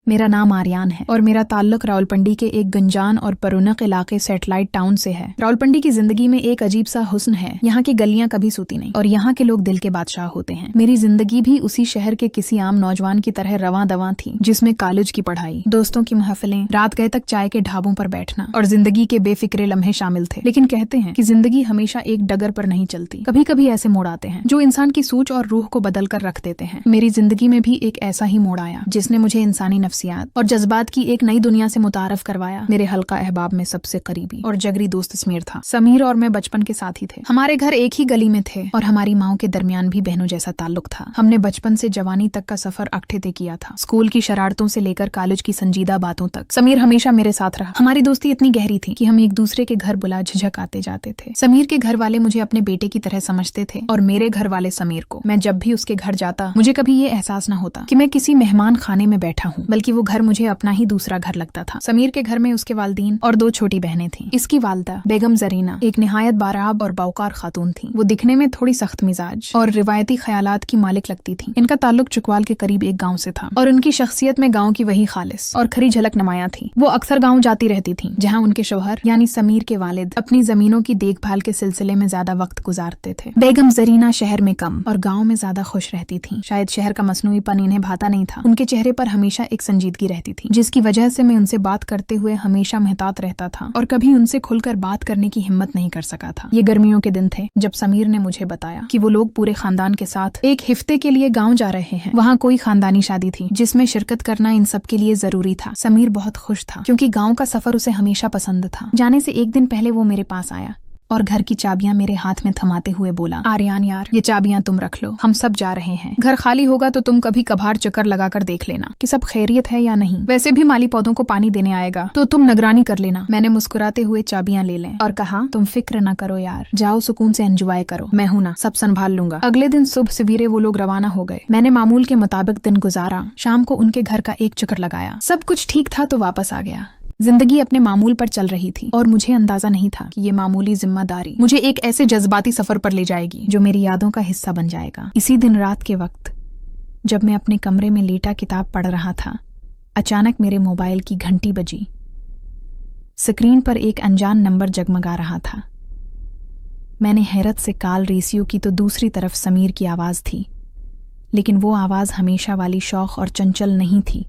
मेरा नाम आर्यान है और मेरा ताल्लुक रावलपिंडी के एक गंजान और परुनक इलाके सैटेलाइट टाउन से है। रावलपिंडी की जिंदगी में एक अजीब सा हुस्न है। यहाँ की गलियां कभी सूती नहीं और यहाँ के लोग दिल के बादशाह होते हैं। मेरी जिंदगी भी उसी शहर के किसी आम नौजवान की तरह रवां दवां थी, जिसमें कॉलेज की पढ़ाई, दोस्तों की महफिलें, रात गए तक चाय के ढाबों पर बैठना और जिंदगी के बेफिक्रे लम्हे शामिल थे। लेकिन कहते हैं कि जिंदगी हमेशा एक डगर पर नहीं चलती, कभी कभी ऐसे मोड़ आते हैं जो इंसान की सोच और रूह को बदल कर रख देते हैं। मेरी जिंदगी में भी एक ऐसा ही मोड़ आया जिसने मुझे इंसानी नफ्सियात और जज्बात की एक नई दुनिया से मुतारफ करवाया। मेरे हल्का अहबाब में सबसे करीबी और जगरी दोस्त समीर था। समीर और मैं बचपन के साथी थे। हमारे घर एक ही गली में थे और हमारी माओ के दरमियान भी बहनों जैसा ताल्लुक था। हमने बचपन से जवानी तक का सफर अकठे तय किया था, स्कूल की शरारतों से लेकर कॉलेज की संजीदा बातों तक। समीर हमेशा मेरे साथ रहा। हमारी दोस्ती इतनी गहरी थी कि हम एक दूसरे के घर बुला झिझक आते जाते थे। समीर के घर वाले मुझे अपने बेटे की तरह समझते थे और मेरे घर वाले समीर को। मैं जब भी उसके घर जाता, मुझे कभी ये एहसास न होता कि मैं किसी मेहमान खाने में बैठा हूँ, बल्कि वो घर मुझे अपना ही दूसरा घर लगता था। समीर के घर में उसके वालिदैन और 2 छोटी बहनें थीं। इसकी वालदा बेगम जरीना एक निहायत बाराब और बावकार खातून थी। वो दिखने में थोड़ी सख्त मिजाज और रिवायती ख्यालात की मालिक लगती थी। इनका ताल्लुक चुकवाल के करीब एक गाँव से था और उनकी शख्सियत में गाँव की वही खालिस और खरी झलक नुमाया थी। वो अक्सर गाँव जाती रहती थी, जहाँ उनके शौहर यानी समीर के वालिद अपनी जमीनों की देखभाल के सिलसिले में ज्यादा वक्त गुजारते थे। बेगम जरीना शहर में कम और गाँव में ज्यादा खुश रहती थी। शायद शहर का मसनूईपन इन्हें भाता नहीं था। उनके चेहरे पर हमेशा एक संजीदगी रहती थी, जिसकी वजह से मैं उनसे बात करते हुए हमेशा महतात रहता था और कभी उनसे खुलकर बात करने की हिम्मत नहीं कर सका था। ये गर्मियों के दिन थे जब समीर ने मुझे बताया कि वो लोग पूरे खानदान के साथ एक हफ्ते के लिए गाँव जा रहे हैं। वहाँ कोई खानदानी शादी थी जिसमें शिरकत करना इन सब के लिए जरूरी था। समीर बहुत खुश था क्योंकि गाँव का सफर उसे हमेशा पसंद था। जाने से एक दिन पहले वो मेरे पास आया और घर की चाबियां मेरे हाथ में थमाते हुए बोला, आर्यान यार, ये चाबियां तुम रख लो, हम सब जा रहे हैं। घर खाली होगा तो तुम कभी कभार चक्कर लगाकर देख लेना कि सब खैरियत है या नहीं। वैसे भी माली पौधों को पानी देने आएगा तो तुम निगरानी कर लेना। मैंने मुस्कुराते हुए चाबियां ले लें और कहा, तुम फिक्र न करो यार, जाओ सुकून से एंजॉय करो, मैं हूं ना, सब संभाल लूंगा। अगले दिन सुबह सवेरे वो लोग रवाना हो गए। मैंने मामूल के मुताबिक दिन गुजारा। शाम को उनके घर का एक चक्कर लगाया। सब कुछ ठीक था तो वापस आ गया। जिंदगी अपने मामूल पर चल रही थी और मुझे अंदाजा नहीं था कि ये मामूली जिम्मेदारी मुझे एक ऐसे जज्बाती सफर पर ले जाएगी जो मेरी यादों का हिस्सा बन जाएगा। इसी दिन रात के वक्त जब मैं अपने कमरे में लेटा किताब पढ़ रहा था, अचानक मेरे मोबाइल की घंटी बजी। स्क्रीन पर एक अनजान नंबर जगमगा रहा था। मैंने हैरत से कॉल रिसीव की तो दूसरी तरफ समीर की आवाज थी, लेकिन वो आवाज हमेशा वाली शौक और चंचल नहीं थी,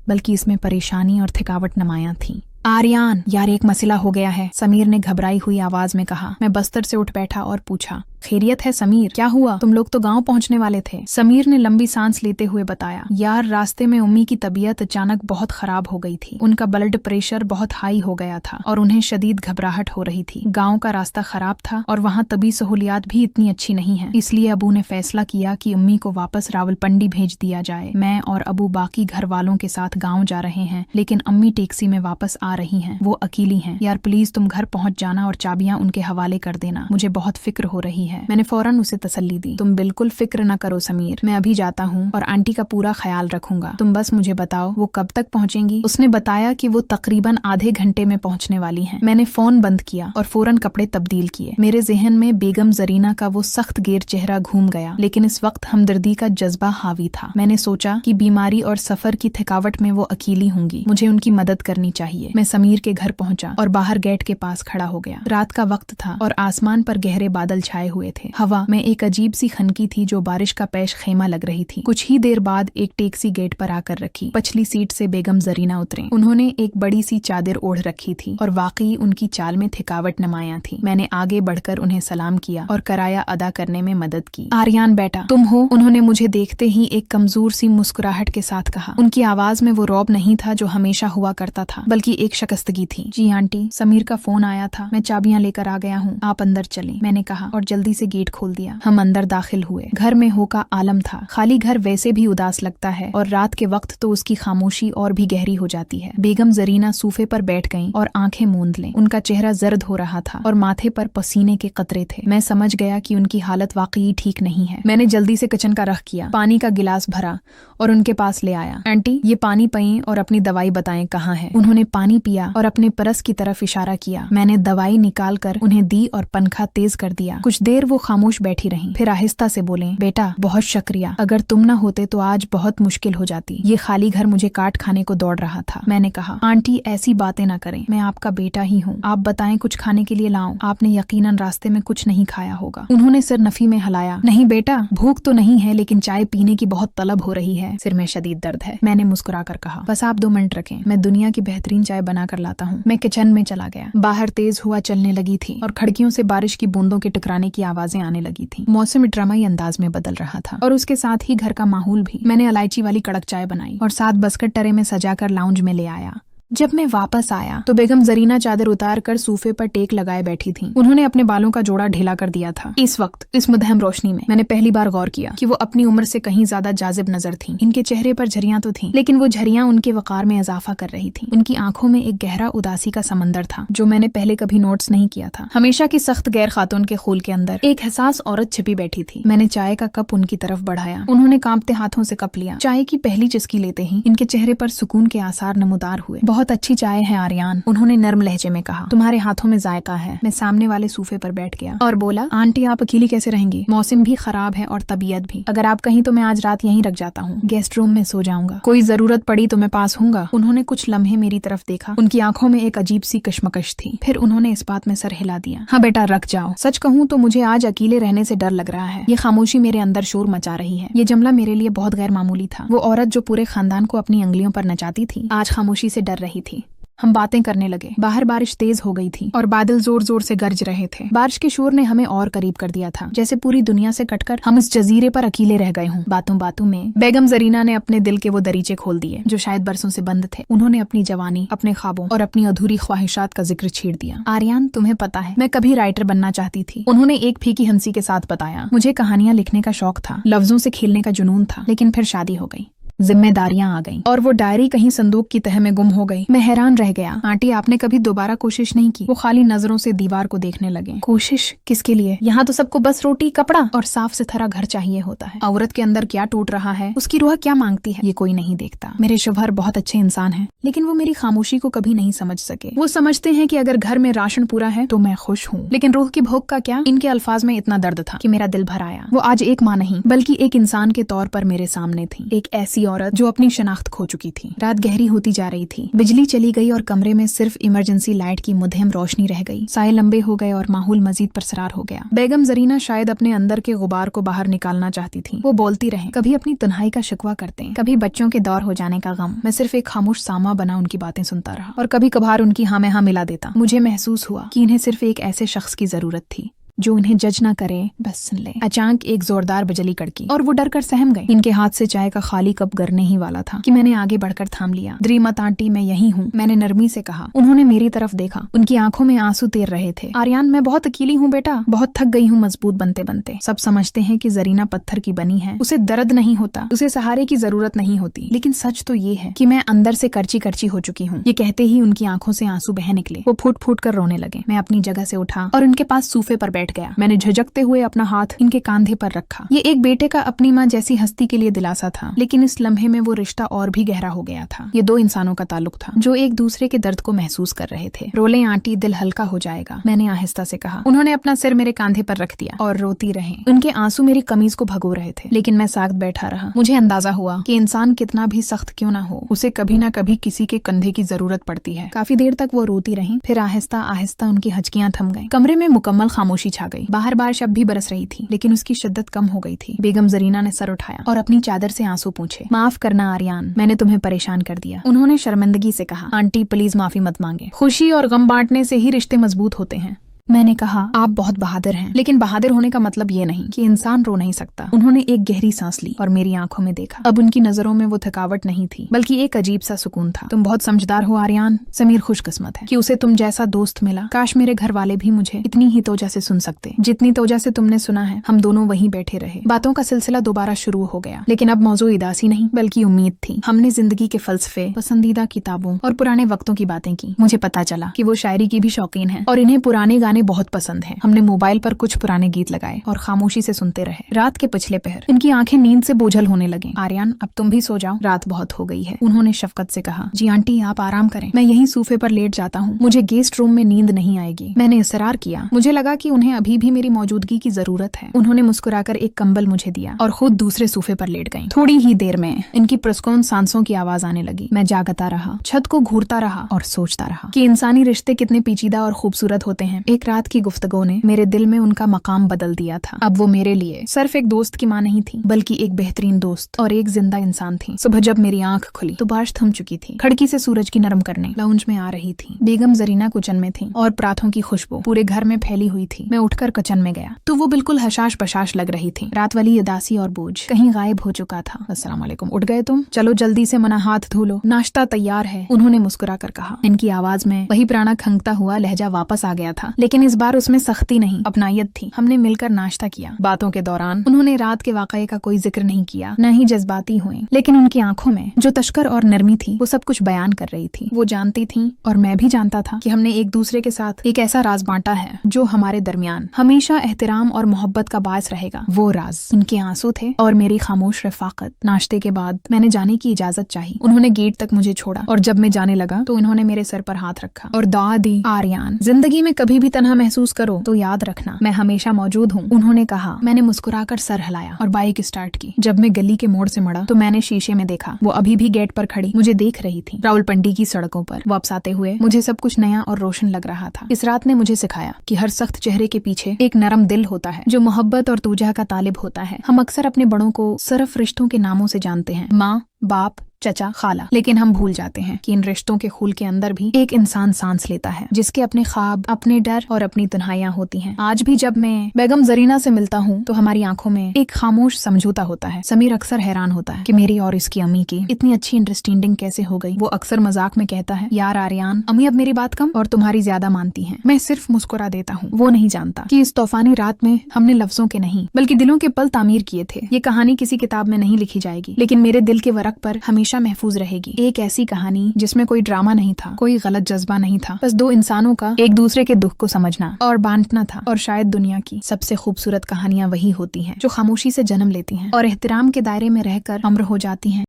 बल्कि इसमें परेशानी और थकावट नुमाया थी। आर्यान यार, एक मसला हो गया है, समीर ने घबराई हुई आवाज में कहा। मैं बस्तर से उठ बैठा और पूछा, खैरियत है समीर, क्या हुआ? तुम लोग तो गांव पहुंचने वाले थे। समीर ने लंबी सांस लेते हुए बताया, यार रास्ते में उम्मी की तबीयत अचानक बहुत खराब हो गई थी। उनका ब्लड प्रेशर बहुत हाई हो गया था और उन्हें शदीद घबराहट हो रही थी। गाँव का रास्ता खराब था और वहाँ तबी सहूलियात भी इतनी अच्छी नहीं है, इसलिए अबू ने फैसला किया कि उम्मी को वापस रावलपिंडी भेज दिया जाए। मैं और अबू बाकी घर वालों के साथ गाँव जा रहे हैं, लेकिन अम्मी टैक्सी में वापस आ रही हैं। वो अकेली हैं। यार प्लीज तुम घर पहुंच जाना और चाबियां उनके हवाले कर देना, मुझे बहुत फिक्र हो रही है। मैंने फौरन उसे तसल्ली दी, तुम बिल्कुल फिक्र न करो समीर, मैं अभी जाता हूँ और आंटी का पूरा ख्याल रखूंगा। तुम बस मुझे बताओ वो कब तक पहुँचेंगी? उसने बताया कि वो तकरीबन आधे घंटे में पहुँचने वाली हैं। मैंने फोन बंद किया और फौरन कपड़े तब्दील किए। मेरे जहन में बेगम जरीना का वो सख्त गेर चेहरा घूम गया, लेकिन इस वक्त हमदर्दी का जज्बा हावी था। मैंने सोचा कि बीमारी और सफर की थकावट में वो अकेली होंगी, मुझे उनकी मदद करनी चाहिए। मैं समीर के घर पहुंचा और बाहर गेट के पास खड़ा हो गया। रात का वक्त था और आसमान पर गहरे बादल छाए हुए थे। हवा में एक अजीब सी खनकी थी जो बारिश का पेश खेमा लग रही थी। कुछ ही देर बाद एक टैक्सी गेट पर आकर रखी। पछली सीट से बेगम जरीना उतरे। उन्होंने एक बड़ी सी चादर ओढ़ रखी थी और वाकई उनकी चाल में थकावट नुमाया थी। मैंने आगे बढ़कर उन्हें सलाम किया और किराया अदा करने में मदद की। आर्यान बेटा, तुम हो? उन्होंने मुझे देखते ही एक कमजोर सी मुस्कुराहट के साथ कहा। उनकी आवाज में वो रौब नहीं था जो हमेशा हुआ करता था, बल्कि एक शकस्तगी थी। जी आंटी, समीर का फोन आया था, मैं चाबियां लेकर आ गया हूँ, आप अंदर चलें, मैंने कहा और जल्दी से गेट खोल दिया। हम अंदर दाखिल हुए। घर में हो का आलम था। खाली घर वैसे भी उदास लगता है और रात के वक्त तो उसकी खामोशी और भी गहरी हो जाती है। बेगम जरीना सूफे पर बैठ गईं और आंखें मूंद लें। उनका चेहरा जर्द हो रहा था और माथे पर पसीने के कतरे थे। मैं समझ गया कि उनकी हालत वाकई ठीक नहीं है। मैंने जल्दी से किचन का रख किया, पानी का गिलास भरा और उनके पास ले आया। आंटी, ये पानी पिएं और अपनी दवाई बताएं कहाँ है। उन्होंने पानी पिया और अपने परस की तरफ इशारा किया। मैंने दवाई निकाल कर उन्हें दी और पंखा तेज कर दिया। कुछ देर देर वो खामोश बैठी रहीं, फिर आहिस्ता से बोले, बेटा बहुत शुक्रिया, अगर तुम न होते तो आज बहुत मुश्किल हो जाती। ये खाली घर मुझे काट खाने को दौड़ रहा था। मैंने कहा, आंटी ऐसी बातें ना करें, मैं आपका बेटा ही हूँ। आप बताएं कुछ खाने के लिए लाऊं? आपने यकीनन रास्ते में कुछ नहीं खाया होगा। उन्होंने सिर नफी में हिलाया। नहीं बेटा, भूख तो नहीं है, लेकिन चाय पीने की बहुत तलब हो रही है। सिर में शदीद दर्द है। मैंने मुस्कुरा कर कहा, बस आप 2 मिनट रखें, मैं दुनिया की बेहतरीन चाय बना कर लाता हूँ। मैं किचन में चला गया। बाहर तेज हवा चलने लगी थी और खिड़कियों से बारिश की बूंदों के टकराने की आवाजें आने लगी थी। मौसम ड्रामाई अंदाज में बदल रहा था और उसके साथ ही घर का माहौल भी। मैंने इलायची वाली कड़क चाय बनाई और 7 बस्कट टरे में सजाकर लाउंज में ले आया। जब मैं वापस आया तो बेगम जरीना चादर उतार कर सोफे पर टेक लगाए बैठी थीं। उन्होंने अपने बालों का जोड़ा ढीला कर दिया था। इस वक्त इस मुदहम रोशनी में मैंने पहली बार गौर किया कि वो अपनी उम्र से कहीं ज्यादा जाजिब नजर थीं। इनके चेहरे पर झरियां तो थीं, लेकिन वो झरियां उनके वकार में इजाफा कर रही थीं। उनकी आंखों में एक गहरा उदासी का समंदर था जो मैंने पहले कभी नोट्स नहीं किया था। हमेशा की सख्त गैर खातून के खूल के अंदर एक हसास औरत छिपी बैठी थी। मैंने चाय का कप उनकी तरफ बढ़ाया। उन्होंने कांपते हाथों से कप लिया। चाय की पहली चुस्की लेते ही इनके चेहरे पर सुकून के आसार नमूदार हुए। बहुत अच्छी चाय है आर्यान, उन्होंने नर्म लहजे में कहा। तुम्हारे हाथों में जायका है। मैं सामने वाले सोफे पर बैठ गया और बोला, आंटी आप अकेली कैसे रहेंगी? मौसम भी खराब है और तबीयत भी। अगर आप कहीं तो मैं आज रात यहीं रख जाता हूँ। गेस्ट रूम में सो जाऊंगा। कोई जरूरत पड़ी तो मैं पास हूँगा। उन्होंने कुछ लम्हे मेरी तरफ देखा। उनकी आंखों में एक अजीब सी कशमकश थी। फिर उन्होंने इस बात में सर हिला दिया। हाँ बेटा रख जाओ। सच कहूँ तो मुझे आज अकेले रहने से डर लग रहा है। ये खामोशी मेरे अंदर शोर मचा रही है। ये जुमला मेरे लिए बहुत गैर मामूली था। वो औरत जो पूरे खानदान को अपनी अंगलियों पर नचाती थी, आज खामोशी से डर रही थी। हम बातें करने लगे। बाहर बारिश तेज हो गई थी और बादल जोर जोर से गरज रहे थे। बारिश के शोर ने हमें और करीब कर दिया था, जैसे पूरी दुनिया से कटकर हम इस जजीरे पर अकेले रह गए हों। बातों बातों में बेगम जरीना ने अपने दिल के वो दरीचे खोल दिए जो शायद बरसों से बंद थे। उन्होंने अपनी जवानी, अपने ख्वाबों और अपनी अधूरी ख्वाहिशात का जिक्र छेड़ दिया। आर्यान तुम्हें पता है मैं कभी राइटर बनना चाहती थी। उन्होंने एक फीकी हंसी के साथ बताया। मुझे कहानियां लिखने का शौक था, लफ्जों से खेलने का जुनून था, लेकिन फिर शादी हो गई, जिम्मेदारियां आ गईं और वो डायरी कहीं संदूक की तह में गुम हो गई। मैं हैरान रह गया। आंटी आपने कभी दोबारा कोशिश नहीं की? वो खाली नजरों से दीवार को देखने लगे। कोशिश किसके लिए? यहाँ तो सबको बस रोटी, कपड़ा और साफ सुथरा घर चाहिए होता है। औरत के अंदर क्या टूट रहा है, उसकी रूह क्या मांगती है, ये कोई नहीं देखता। मेरे शौहर बहुत अच्छे इंसान हैं, लेकिन वो मेरी खामोशी को कभी नहीं समझ सके। वो समझते हैं कि अगर घर में राशन पूरा है तो मैं खुश हूँ, लेकिन रूह की भूख का क्या? इनके अल्फाज में इतना दर्द था कि मेरा दिल भर आया। वो आज एक माँ नहीं बल्कि एक इंसान के तौर पर मेरे सामने थी। एक ऐसी औरत जो अपनी शनाख्त खो चुकी थी। रात गहरी होती जा रही थी। बिजली चली गई और कमरे में सिर्फ इमरजेंसी लाइट की मुदहिम रोशनी रह गई। साए लंबे हो गए और माहौल मजीद परसरार हो गया। बेगम जरीना शायद अपने अंदर के गुबार को बाहर निकालना चाहती थी। वो बोलती रहे, कभी अपनी तन्हाई का शिकवा करते, कभी बच्चों के दौर हो जाने का गम। मैं सिर्फ एक खामोश सामा बना उनकी बातें सुनता रहा और कभी कभार उनकी हाँ में हाँ मिला देता। मुझे महसूस हुआ कि इन्हें सिर्फ एक ऐसे शख्स की जरूरत थी जो उन्हें जज ना करे, बस सुन ले। अचानक एक जोरदार बिजली कड़की और वो डर कर सहम गई। इनके हाथ से चाय का खाली कप गिरने ही वाला था कि मैंने आगे बढ़कर थाम लिया। द्रीमत आंटी मैं यही हूँ, मैंने नरमी से कहा। उन्होंने मेरी तरफ देखा। उनकी आंखों में आंसू तैर रहे थे। आर्यान मैं बहुत अकेली हूँ बेटा, बहुत थक गई हूँ मजबूत बनते बनते। सब समझते हैं कि जरीना पत्थर की बनी है, उसे दर्द नहीं होता, उसे सहारे की जरूरत नहीं होती, लेकिन सच तो ये है कि मैं अंदर से करची करची हो चुकी हूँ। ये कहते ही उनकी आंखों से आंसू बह निकले। वो फूट फूट कर रोने लगे। मैं अपनी जगह से उठा और उनके पास सोफे पर बैठ गया। मैंने झिझकते हुए अपना हाथ इनके कांधे पर रखा। ये एक बेटे का अपनी माँ जैसी हस्ती के लिए दिलासा था, लेकिन इस लम्हे में वो रिश्ता और भी गहरा हो गया था। ये 2 इंसानों का ताल्लुक था जो एक दूसरे के दर्द को महसूस कर रहे थे। रोले आंटी, दिल हल्का हो जाएगा, मैंने आहिस्ता से कहा। उन्होंने अपना सिर मेरे कांधे पर रख दिया और रोती रहे। उनके आंसू मेरी कमीज को भगो रहे थे, लेकिन मैं साख्त बैठा रहा। मुझे अंदाजा हुआ कि इंसान कितना भी सख्त क्यों ना हो, उसे कभी ना कभी किसी के कंधे की जरूरत पड़ती है। काफी देर तक वो रोती रही, फिर आहिस्ता आहिस्ता उनकी हचकियां थम गईं। कमरे में मुकम्मल खामोशी छा गई। बाहर बारिश अब भी बरस रही थी, लेकिन उसकी शिद्दत कम हो गई थी। बेगम जरीना ने सर उठाया और अपनी चादर से आंसू पूछे। माफ करना आर्यान, मैंने तुम्हें परेशान कर दिया। उन्होंने शर्मिंदगी से कहा। आंटी प्लीज माफी मत मांगे, खुशी और गम बांटने से ही रिश्ते मजबूत होते हैं। मैंने कहा, आप बहुत बहादुर हैं, लेकिन बहादुर होने का मतलब ये नहीं कि इंसान रो नहीं सकता। उन्होंने एक गहरी सांस ली और मेरी आंखों में देखा। अब उनकी नजरों में वो थकावट नहीं थी, बल्कि एक अजीब सा सुकून था। तुम बहुत समझदार हो आर्यान, समीर खुशकिस्मत है कि उसे तुम जैसा दोस्त मिला। काश मेरे घर वाले भी मुझे इतनी ही तोजा से सुन सकते जितनी तोजा से तुमने सुना है। हम दोनों वहीं बैठे रहे। बातों का सिलसिला दोबारा शुरू हो गया, लेकिन अब मौजू उदासी नहीं बल्कि उम्मीद थी। हमने जिंदगी के फलसफे, पसंदीदा किताबों और पुराने वक्तों की बातें की। मुझे पता चला कि वो शायरी की भी शौकीन है और इन्हें पुराने गाने गाने बहुत पसंद हैं। हमने मोबाइल पर कुछ पुराने गीत लगाए और खामोशी से सुनते रहे। रात के पिछले पहर इनकी आंखें नींद से बोझल होने लगी। आर्यन, अब तुम भी सो जाओ, रात बहुत हो गई है, उन्होंने शफकत से कहा। जी आंटी, आप आराम करें, मैं यहीं सोफे पर लेट जाता हूँ, मुझे गेस्ट रूम में नींद नहीं आएगी। मैंने इसरार किया। मुझे लगा कि उन्हें अभी भी मेरी मौजूदगी की जरूरत है। उन्होंने मुस्कुराकर एक कंबल मुझे दिया और खुद दूसरे सोफे पर लेट गईं। थोड़ी ही देर में इनकी पुरस्कौन सांसों की आवाज आने लगी। मैं जागता रहा, छत को घूरता रहा और सोचता रहा कि इंसानी रिश्ते कितने पेचीदा और खूबसूरत होते हैं। एक रात की गुफ्तगू ने मेरे दिल में उनका मकाम बदल दिया था। अब वो मेरे लिए सिर्फ एक दोस्त की माँ नहीं थी, बल्कि एक बेहतरीन दोस्त और एक जिंदा इंसान थी। सुबह जब मेरी आंख खुली तो बारिश थम चुकी थी। खिड़की से सूरज की नरम करने लाउंज में आ रही थी। बेगम जरीना किचन में थी और पराठों की खुशबू पूरे घर में फैली हुई थी। मैं उठकर किचन में गया तो वो बिल्कुल हशाश बशाश लग रही थी। रात वाली उदासी और बोझ कहीं गायब हो चुका था। अस्सलाम वालेकुम, उठ गए तुम? चलो जल्दी से मुंह हाथ धो लो, नाश्ता तैयार है, उन्होंने मुस्कुरा कर कहा। इनकी आवाज में वही पुराना खंगता हुआ लहजा वापस आ गया था, लेकिन इस बार उसमें सख्ती नहीं, अपनायत थी। हमने मिलकर नाश्ता किया। बातों के दौरान उन्होंने रात के वाकये का कोई जिक्र नहीं किया, न ही जज्बाती हुए, लेकिन उनकी आंखों में जो तशकर और नरमी थी वो सब कुछ बयान कर रही थी। वो जानती थी और मैं भी जानता था कि हमने एक दूसरे के साथ एक ऐसा राज बांटा है जो हमारे दरमियान हमेशा एहतराम और मोहब्बत का बायस रहेगा। वो राज इनके आंसू थे और मेरी खामोश रफाकत। नाश्ते के बाद मैंने जाने की इजाजत चाही। उन्होंने गेट तक मुझे छोड़ा और जब मैं जाने लगा तो इन्होंने मेरे सर पर हाथ रखा और दुआ दी। आर्यन, जिंदगी में कभी भी तन्हा महसूस करो तो याद रखना मैं हमेशा मौजूद हूँ, उन्होंने कहा। मैंने मुस्कुराकर सर हिलाया और बाइक स्टार्ट की। जब मैं गली के मोड़ से मुड़ा तो मैंने शीशे में देखा वो अभी भी गेट पर खड़ी मुझे देख रही थी। रावलपिंडी की सड़कों पर वापस आते हुए मुझे सब कुछ नया और रोशन लग रहा था। इस रात ने मुझे सिखाया कि हर सख्त चेहरे के पीछे एक नरम दिल होता है जो मोहब्बत और तूजा का तालिब होता है। हम अक्सर अपने बड़ों को सिर्फ रिश्तों के नामों से जानते हैं, माँ, बाप, चचा, खाला, लेकिन हम भूल जाते हैं कि इन रिश्तों के खूल के अंदर भी एक इंसान सांस लेता है जिसके अपने ख्वाब, अपने डर और अपनी तन्हाइयां होती हैं। आज भी जब मैं बेगम जरीना से मिलता हूँ तो हमारी आंखों में एक खामोश समझौता होता है। समीर अक्सर हैरान होता है कि मेरी और इसकी अम्मी की इतनी अच्छी अंडरस्टैंडिंग कैसे हो गई। वो अक्सर मजाक में कहता है, यार आर्यन, अम्मी अब मेरी बात कम और तुम्हारी ज्यादा मानती है। मैं सिर्फ मुस्कुरा देता हूँ। वो नहीं जानता कि इस तूफानी रात में हमने लफ्जों के नहीं बल्कि दिलों के पल तामीर किए थे। ये कहानी किसी किताब में नहीं लिखी जाएगी, लेकिन मेरे दिल के वरक पर हमेशा महफूज रहेगी। एक ऐसी कहानी जिसमें कोई ड्रामा नहीं था, कोई गलत जज्बा नहीं था, बस दो इंसानों का एक दूसरे के दुख को समझना और बांटना था। और शायद दुनिया की सबसे खूबसूरत कहानियां वही होती हैं जो खामोशी से जन्म लेती हैं और एहतराम के दायरे में रहकर अमर हो जाती हैं।